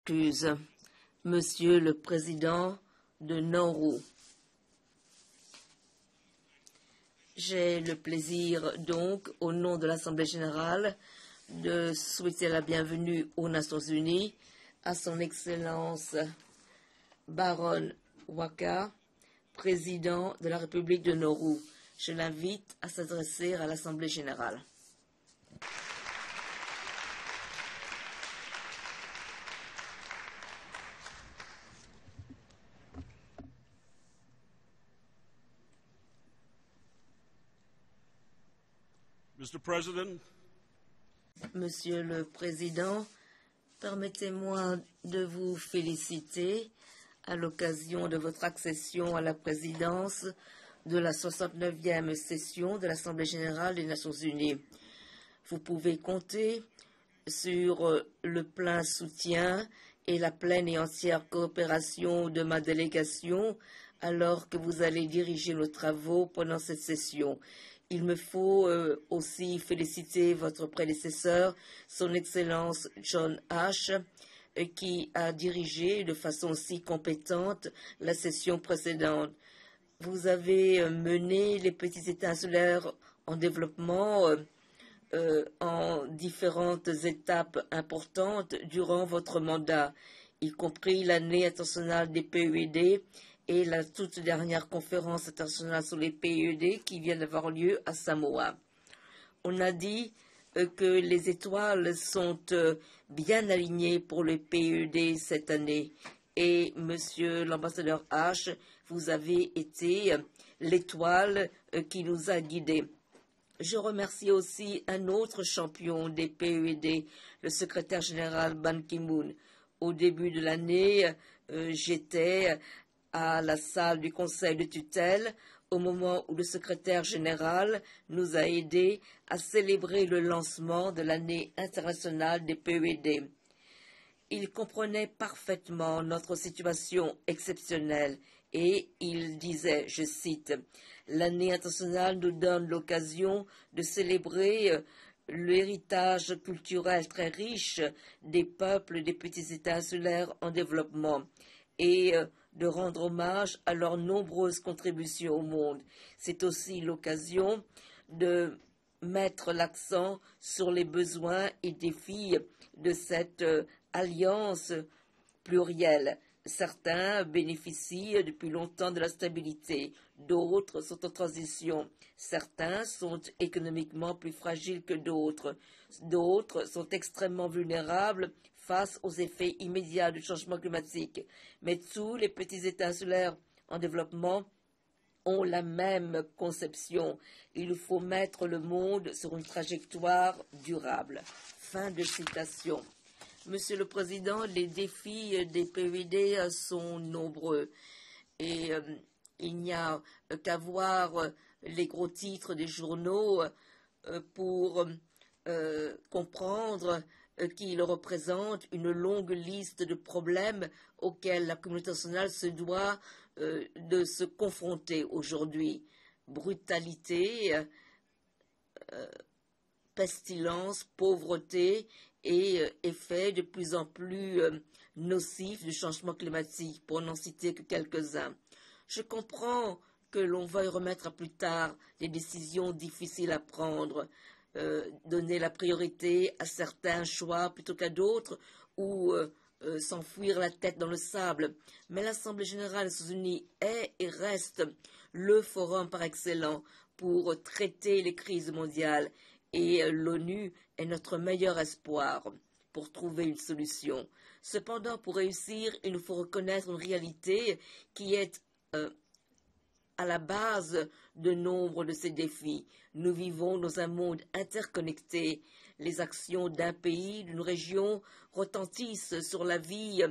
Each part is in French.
m'excuse, Monsieur le Président de Nauru. J'ai le plaisir, donc, au nom de l'Assemblée générale, de souhaiter la bienvenue aux Nations unies à son Excellence Baron Waka, président de la République de Nauru. Je l'invite à s'adresser à l'Assemblée générale. Mr. President, Monsieur le Président, permettez-moi de vous féliciter à l'occasion de votre accession à la présidence de la 69e session de l'Assemblée générale des Nations unies. Vous pouvez compter sur le plein soutien et la pleine et entière coopération de ma délégation alors que vous allez diriger nos travaux pendant cette session. Il me faut aussi féliciter votre prédécesseur, son Excellence John Ash, qui a dirigé de façon si compétente la session précédente. Vous avez mené les petits États insulaires en développement en différentes étapes importantes durant votre mandat, y compris l'année internationale des PED et la toute dernière conférence internationale sur les PED qui vient d'avoir lieu à Samoa. On a dit que les étoiles sont bien alignées pour les PED cette année. Et, Monsieur l'ambassadeur H, vous avez été l'étoile qui nous a guidés. Je remercie aussi un autre champion des PED, le secrétaire général Ban Ki-moon. Au début de l'année, j'étais à la salle du conseil de tutelle au moment où le secrétaire général nous a aidés à célébrer le lancement de l'année internationale des PED. Il comprenait parfaitement notre situation exceptionnelle et il disait, je cite, « L'année internationale nous donne l'occasion de célébrer l'héritage culturel très riche des peuples des petits États insulaires en développement et de rendre hommage à leurs nombreuses contributions au monde. C'est aussi l'occasion de mettre l'accent sur les besoins et défis de cette alliance plurielle. Certains bénéficient depuis longtemps de la stabilité, d'autres sont en transition, certains sont économiquement plus fragiles que d'autres, d'autres sont extrêmement vulnérables face aux effets immédiats du changement climatique. Mais tous les petits États insulaires en développement ont la même conception. Il faut mettre le monde sur une trajectoire durable. Fin de citation. Monsieur le Président, les défis des PED sont nombreux et il n'y a qu'à voir les gros titres des journaux pour comprendre qu'il représente une longue liste de problèmes auxquels la communauté internationale se doit de se confronter aujourd'hui. Brutalité, pestilence, pauvreté et effets de plus en plus nocifs du changement climatique, pour n'en citer que quelques-uns. Je comprends que l'on veuille remettre à plus tard des décisions difficiles à prendre, donner la priorité à certains choix plutôt qu'à d'autres, ou s'enfouir la tête dans le sable. Mais l'Assemblée générale des Nations unies est et reste le forum par excellence pour traiter les crises mondiales. Et l'ONU est notre meilleur espoir pour trouver une solution. Cependant, pour réussir, il nous faut reconnaître une réalité qui est à la base de nombre de ces défis. Nous vivons dans un monde interconnecté. Les actions d'un pays, d'une région retentissent sur la vie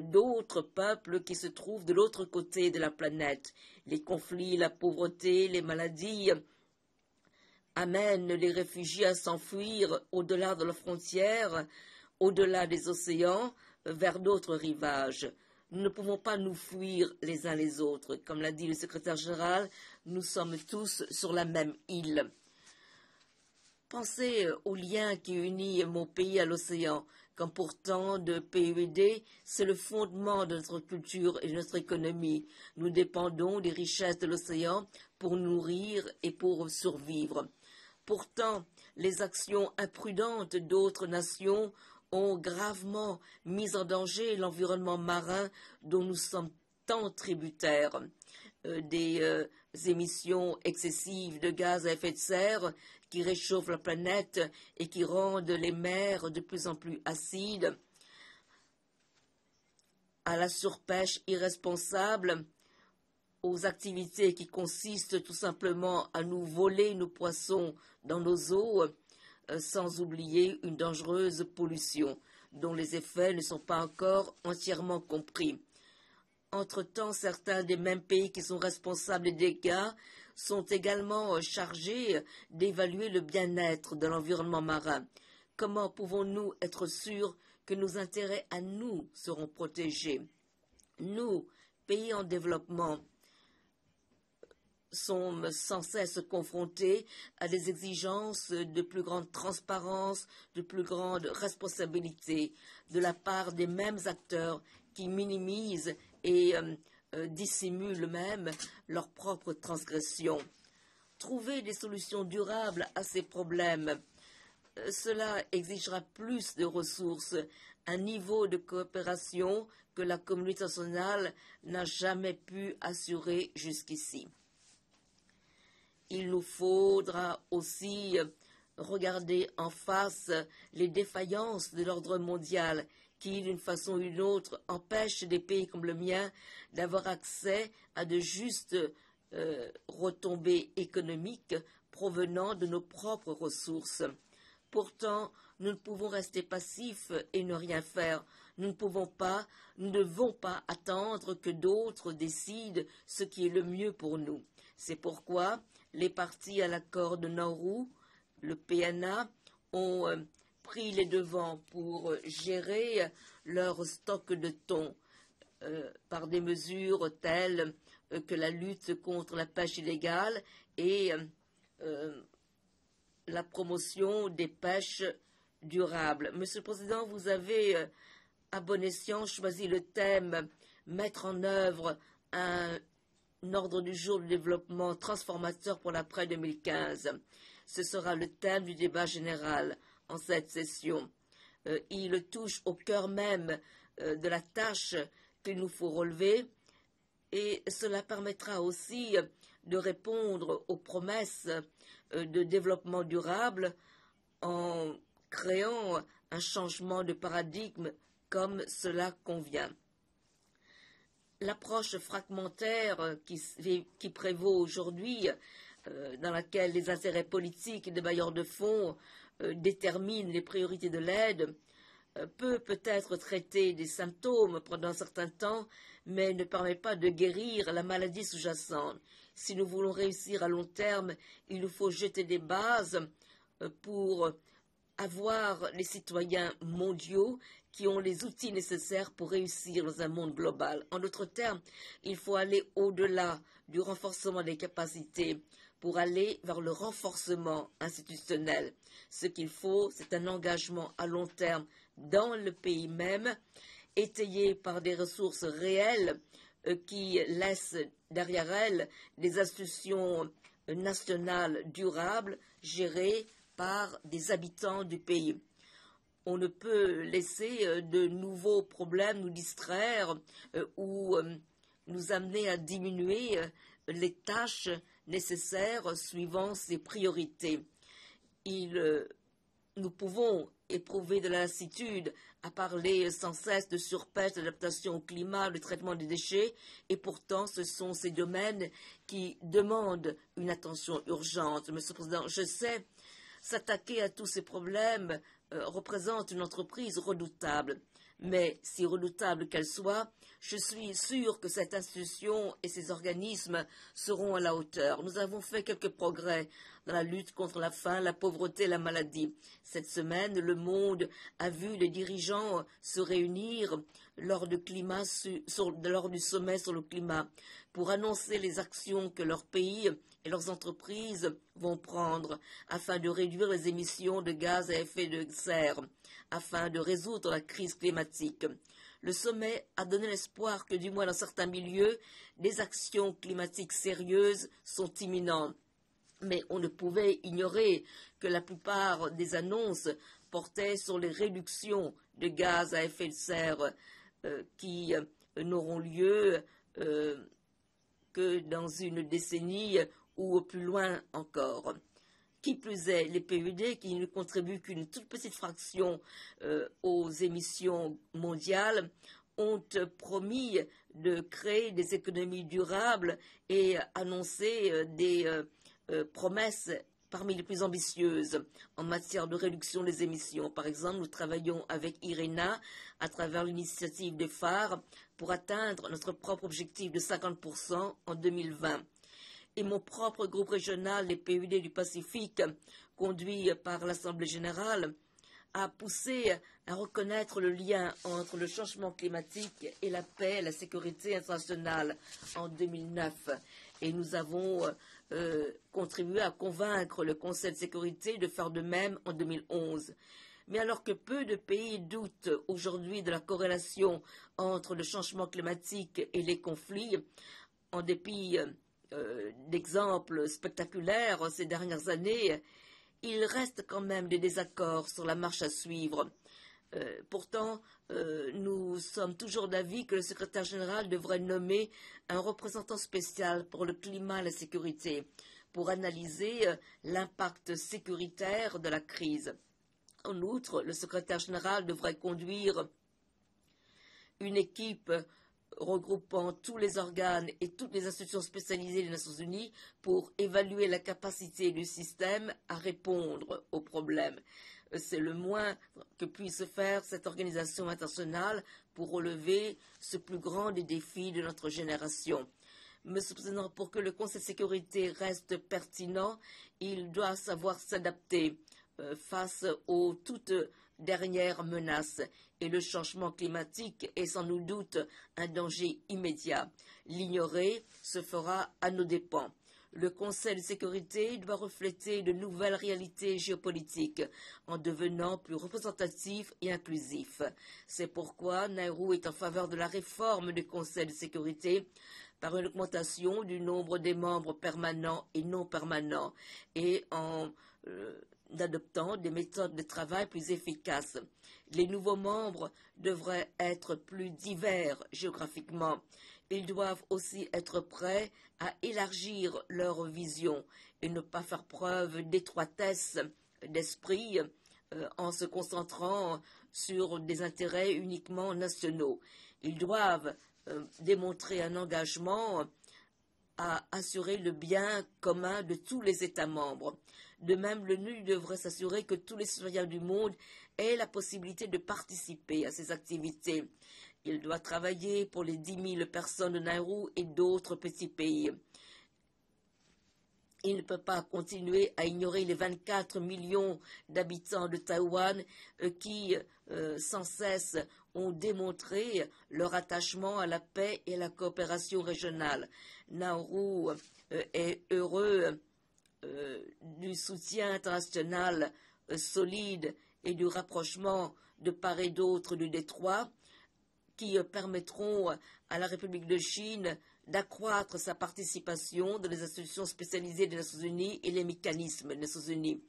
d'autres peuples qui se trouvent de l'autre côté de la planète. Les conflits, la pauvreté, les maladies amènent les réfugiés à s'enfuir au-delà de leurs frontières, au-delà des océans, vers d'autres rivages. Nous ne pouvons pas nous fuir les uns les autres. Comme l'a dit le secrétaire général, nous sommes tous sur la même île. Pensez au lien qui unit mon pays à l'océan. Comme pourtant de PUD, c'est le fondement de notre culture et de notre économie. Nous dépendons des richesses de l'océan pour nourrir et pour survivre. Pourtant, les actions imprudentes d'autres nations ont gravement mis en danger l'environnement marin dont nous sommes tant tributaires. Des émissions excessives de gaz à effet de serre qui réchauffent la planète et qui rendent les mers de plus en plus acides, à la surpêche irresponsable, aux activités qui consistent tout simplement à nous voler nos poissons dans nos eaux, sans oublier une dangereuse pollution dont les effets ne sont pas encore entièrement compris. Entre-temps, certains des mêmes pays qui sont responsables des dégâts sont également chargés d'évaluer le bien-être de l'environnement marin. Comment pouvons-nous être sûrs que nos intérêts à nous seront protégés? Nous, pays en développement, sommes sans cesse confrontés à des exigences de plus grande transparence, de plus grande responsabilité de la part des mêmes acteurs qui minimisent et dissimulent même leurs propres transgressions. Trouver des solutions durables à ces problèmes, cela exigera plus de ressources, un niveau de coopération que la communauté internationale n'a jamais pu assurer jusqu'ici. Il nous faudra aussi regarder en face les défaillances de l'ordre mondial qui, d'une façon ou d'une autre, empêchent des pays comme le mien d'avoir accès à de justes retombées économiques provenant de nos propres ressources. Pourtant, nous ne pouvons rester passifs et ne rien faire. Nous ne devons pas attendre que d'autres décident ce qui est le mieux pour nous. C'est pourquoi les parties à l'accord de Nauru, le PNA, ont pris les devants pour gérer leur stock de thon par des mesures telles que la lutte contre la pêche illégale et la promotion des pêches durables. Monsieur le Président, vous avez à bon escient choisi le thème « Mettre en œuvre un ordre du jour de développement transformateur pour l'après 2015. Ce sera le thème du débat général en cette session. Il touche au cœur même de la tâche qu'il nous faut relever et cela permettra aussi de répondre aux promesses de développement durable en créant un changement de paradigme comme cela convient. L'approche fragmentaire qui prévaut aujourd'hui, dans laquelle les intérêts politiques des bailleurs de fonds déterminent les priorités de l'aide, peut-être traiter des symptômes pendant un certain temps, mais ne permet pas de guérir la maladie sous-jacente. Si nous voulons réussir à long terme, il nous faut jeter des bases pour avoir les citoyens mondiaux qui ont les outils nécessaires pour réussir dans un monde global. En d'autres termes, il faut aller au-delà du renforcement des capacités pour aller vers le renforcement institutionnel. Ce qu'il faut, c'est un engagement à long terme dans le pays même, étayé par des ressources réelles qui laissent derrière elles des institutions nationales durables gérées par des habitants du pays. On ne peut laisser de nouveaux problèmes nous distraire ou nous amener à diminuer les tâches nécessaires suivant ces priorités. Nous pouvons éprouver de la lassitude à parler sans cesse de surpêche, d'adaptation au climat, de traitement des déchets, et pourtant ce sont ces domaines qui demandent une attention urgente. Monsieur le Président, je sais, s'attaquer à tous ces problèmes représente une entreprise redoutable. Mais si redoutable qu'elle soit, je suis sûr que cette institution et ces organismes seront à la hauteur. Nous avons fait quelques progrès dans la lutte contre la faim, la pauvreté et la maladie. Cette semaine, le monde a vu les dirigeants se réunir lors du sommet sur le climat pour annoncer les actions que leur pays et leurs entreprises vont prendre afin de réduire les émissions de gaz à effet de serre, afin de résoudre la crise climatique. Le sommet a donné l'espoir que, du moins dans certains milieux, des actions climatiques sérieuses sont imminentes. Mais on ne pouvait ignorer que la plupart des annonces portaient sur les réductions de gaz à effet de serre qui n'auront lieu que dans une décennie ou au plus loin encore. Qui plus est, les PED, qui ne contribuent qu'une toute petite fraction aux émissions mondiales, ont promis de créer des économies durables et annoncé des promesses parmi les plus ambitieuses en matière de réduction des émissions. Par exemple, nous travaillons avec IRENA à travers l'initiative des phares pour atteindre notre propre objectif de 50% en 2020. Et mon propre groupe régional, les PUD du Pacifique, conduit par l'Assemblée générale, a poussé à reconnaître le lien entre le changement climatique et la paix et la sécurité internationale en 2009. Et nous avons contribué à convaincre le Conseil de sécurité de faire de même en 2011. Mais alors que peu de pays doutent aujourd'hui de la corrélation entre le changement climatique et les conflits, en dépit d'exemples spectaculaires ces dernières années, il reste quand même des désaccords sur la marche à suivre. Pourtant, nous sommes toujours d'avis que le secrétaire général devrait nommer un représentant spécial pour le climat et la sécurité, pour analyser l'impact sécuritaire de la crise. En outre, le secrétaire général devrait conduire une équipe regroupant tous les organes et toutes les institutions spécialisées des Nations Unies pour évaluer la capacité du système à répondre aux problèmes. C'est le moins que puisse faire cette organisation internationale pour relever ce plus grand des défis de notre génération. Monsieur le Président, pour que le Conseil de sécurité reste pertinent, il doit savoir s'adapter face aux toutes dernières menaces. Et le changement climatique est sans nul doute un danger immédiat. L'ignorer se fera à nos dépens. Le Conseil de sécurité doit refléter de nouvelles réalités géopolitiques en devenant plus représentatif et inclusif. C'est pourquoi Nauru est en faveur de la réforme du Conseil de sécurité par une augmentation du nombre des membres permanents et non permanents et en adoptant des méthodes de travail plus efficaces. Les nouveaux membres devraient être plus divers géographiquement. Ils doivent aussi être prêts à élargir leur vision et ne pas faire preuve d'étroitesse d'esprit en se concentrant sur des intérêts uniquement nationaux. Ils doivent démontrer un engagement à assurer le bien commun de tous les États membres. De même, l'ONU devrait s'assurer que tous les citoyens du monde aient la possibilité de participer à ces activités. Il doit travailler pour les 10 000 personnes de Nauru et d'autres petits pays. Il ne peut pas continuer à ignorer les 24 millions d'habitants de Taïwan qui, sans cesse, ont démontré leur attachement à la paix et à la coopération régionale. Nauru est heureux du soutien international solide et du rapprochement de part et d'autre du détroit qui permettront à la République de Chine d'accroître sa participation dans les institutions spécialisées des Nations Unies et les mécanismes des Nations Unies.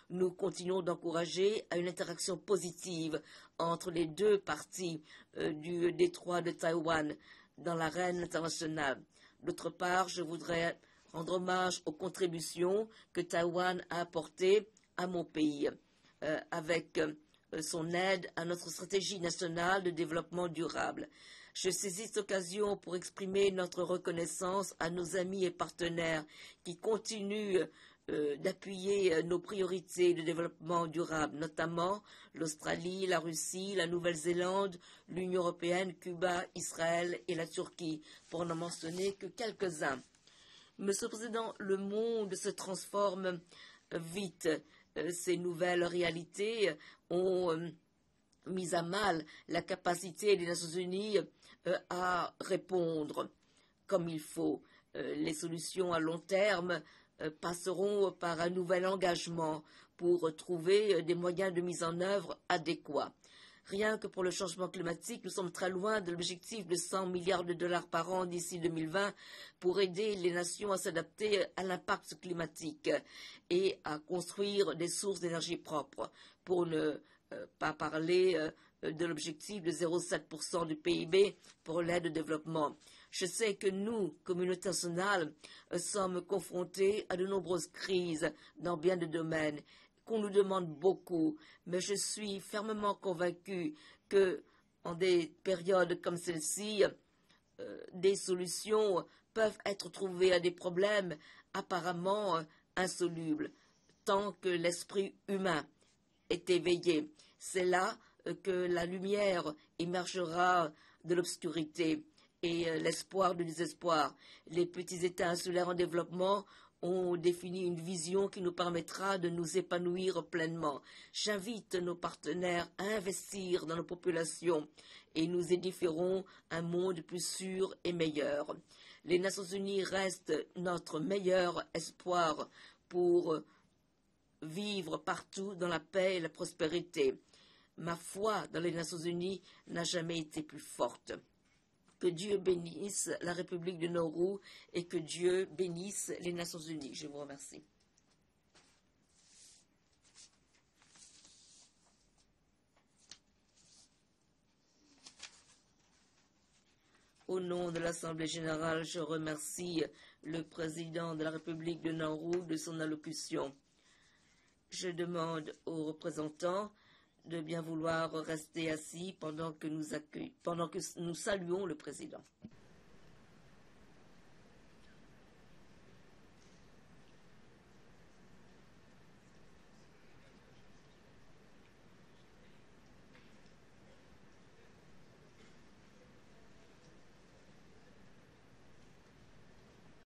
Nous continuons d'encourager à une interaction positive entre les deux parties du détroit de Taïwan dans l'arène internationale. D'autre part, je voudrais rendre hommage aux contributions que Taïwan a apportées à mon pays avec son aide à notre stratégie nationale de développement durable. Je saisis cette occasion pour exprimer notre reconnaissance à nos amis et partenaires qui continuent d'appuyer nos priorités de développement durable, notamment l'Australie, la Russie, la Nouvelle-Zélande, l'Union européenne, Cuba, Israël et la Turquie, pour n'en mentionner que quelques-uns. Monsieur le Président, le monde se transforme vite. Ces nouvelles réalités ont mis à mal la capacité des Nations Unies à répondre comme il faut. Les solutions à long terme passeront par un nouvel engagement pour trouver des moyens de mise en œuvre adéquats. Rien que pour le changement climatique, nous sommes très loin de l'objectif de 100 milliards de dollars par an d'ici 2020 pour aider les nations à s'adapter à l'impact climatique et à construire des sources d'énergie propres, pour ne pas parler de l'objectif de 0,7% du PIB pour l'aide au développement. Je sais que nous, communauté nationale, sommes confrontés à de nombreuses crises dans bien des domaines, qu'on nous demande beaucoup, mais je suis fermement convaincu que, en des périodes comme celle-ci, des solutions peuvent être trouvées à des problèmes apparemment insolubles, tant que l'esprit humain est éveillé. C'est là que la lumière émergera de l'obscurité et l'espoir du désespoir. Les petits États insulaires en développement ont défini une vision qui nous permettra de nous épanouir pleinement. J'invite nos partenaires à investir dans nos populations et nous édifierons un monde plus sûr et meilleur. Les Nations Unies restent notre meilleur espoir pour vivre partout dans la paix et la prospérité. Ma foi dans les Nations Unies n'a jamais été plus forte. Que Dieu bénisse la République de Nauru et que Dieu bénisse les Nations Unies. Je vous remercie. Au nom de l'Assemblée générale, je remercie le président de la République de Nauru de son allocution. Je demande aux représentants de bien vouloir rester assis pendant que nous saluons le président.